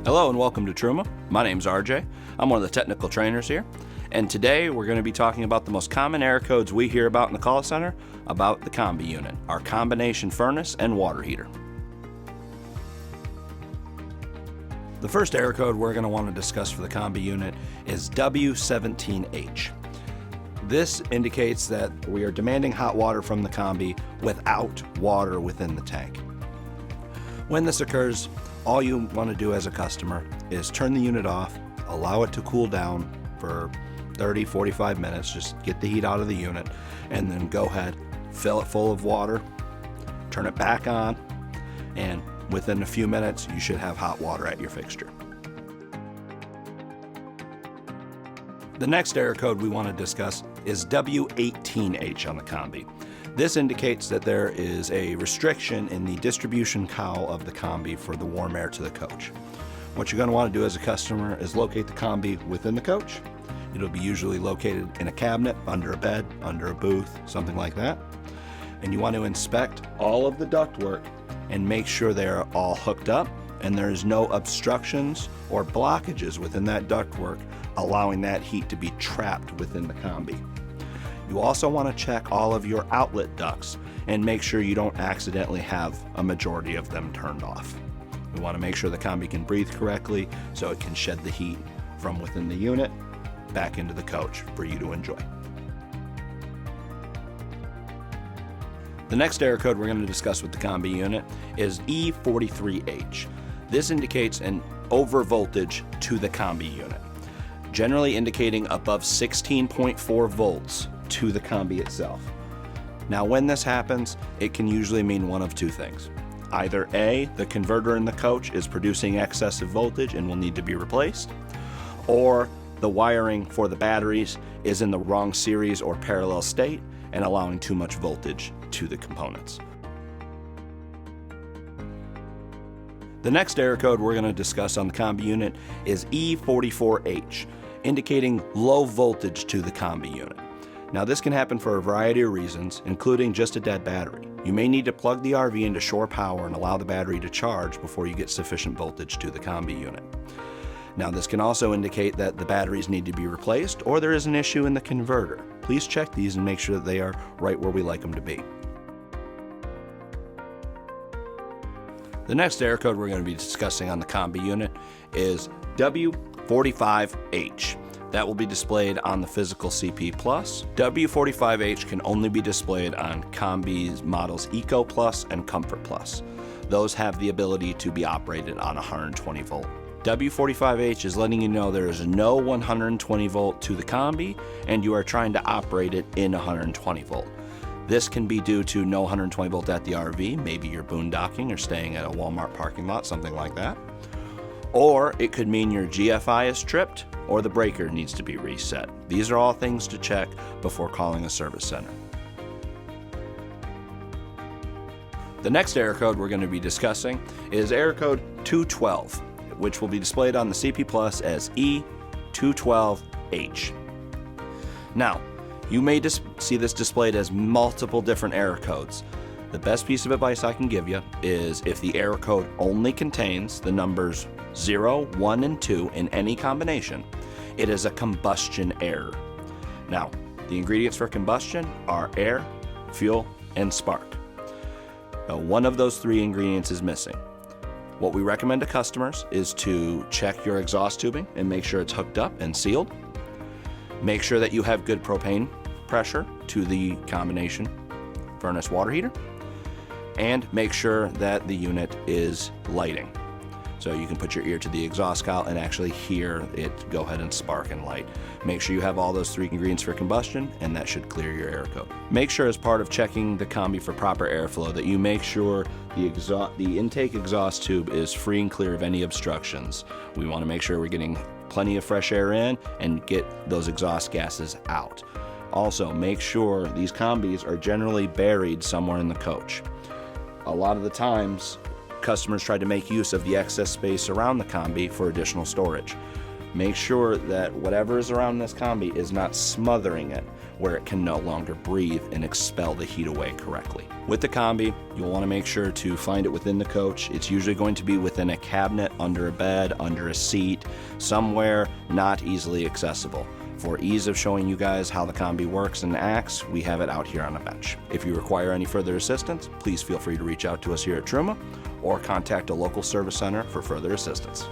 Hello and welcome to Truma. My name's RJ. I'm one of the technical trainers here. And today we're going to be talking about the most common error codes we hear about in the call center about the Combi unit, our combination furnace and water heater. The first error code we're going to want to discuss for the Combi unit is W17H. This indicates that we are demanding hot water from the Combi without water within the tank. When this occurs, all you want to do as a customer is turn the unit off, allow it to cool down for 30-45 minutes, just get the heat out of the unit, and then go ahead, fill it full of water, turn it back on, and within a few minutes you should have hot water at your fixture. The next error code we want to discuss is W18H on the Combi. This indicates that there is a restriction in the distribution cowl of the Combi for the warm air to the coach. What you're going to want to do as a customer is locate the Combi within the coach. It'll be usually located in a cabinet, under a bed, under a booth, something like that. And you want to inspect all of the ductwork and make sure they're all hooked up and there's no obstructions or blockages within that ductwork, allowing that heat to be trapped within the Combi. You also want to check all of your outlet ducts and make sure you don't accidentally have a majority of them turned off. We want to make sure the Combi can breathe correctly so it can shed the heat from within the unit back into the coach for you to enjoy. The next error code we're going to discuss with the Combi unit is E43H. This indicates an overvoltage to the Combi unit, generally indicating above 16.4 volts to the Combi itself. Now when this happens, it can usually mean one of two things. Either A, the converter in the coach is producing excessive voltage and will need to be replaced, or the wiring for the batteries is in the wrong series or parallel state and allowing too much voltage to the components. The next error code we're going to discuss on the Combi unit is E44H, indicating low voltage to the Combi unit. Now this can happen for a variety of reasons, including just a dead battery. You may need to plug the RV into shore power and allow the battery to charge before you get sufficient voltage to the Combi unit. Now this can also indicate that the batteries need to be replaced or there is an issue in the converter. Please check these and make sure that they are right where we like them to be. The next error code we're going to be discussing on the Combi unit is W45H. That will be displayed on the physical CP+. W45H can only be displayed on Combi's models Eco Plus and Comfort Plus. Those have the ability to be operated on 120 volt. W45H is letting you know there is no 120 volt to the Combi and you are trying to operate it in 120 volt. This can be due to no 120 volt at the RV, maybe you're boondocking or staying at a Walmart parking lot, something like that. Or it could mean your GFI is tripped or the breaker needs to be reset. These are all things to check before calling a service center. The next error code we're going to be discussing is error code 212, which will be displayed on the CP Plus as E212H. Now, you may see this displayed as multiple different error codes. The best piece of advice I can give you is if the error code only contains the numbers 0, 1, and 2 in any combination, it is a combustion error. Now, the ingredients for combustion are air, fuel, and spark. Now, one of those three ingredients is missing. What we recommend to customers is to check your exhaust tubing and make sure it's hooked up and sealed. Make sure that you have good propane pressure to the combination furnace water heater, and make sure that the unit is lighting. So you can put your ear to the exhaust cowl and actually hear it go ahead and spark and light. Make sure you have all those three ingredients for combustion and that should clear your error code. Make sure as part of checking the Combi for proper airflow that you make sure the intake exhaust tube is free and clear of any obstructions. We want to make sure we're getting plenty of fresh air in and get those exhaust gases out. Also, make sure these Combis are generally buried somewhere in the coach. A lot of the times, customers try to make use of the excess space around the Combi for additional storage. make sure that whatever is around this Combi is not smothering it where it can no longer breathe and expel the heat away correctly. With the Combi, you'll want to make sure to find it within the coach. It's usually going to be within a cabinet, under a bed, under a seat, somewhere not easily accessible. For ease of showing you guys how the Combi works and acts, we have it out here on a bench. If you require any further assistance, please feel free to reach out to us here at Truma or contact a local service center for further assistance.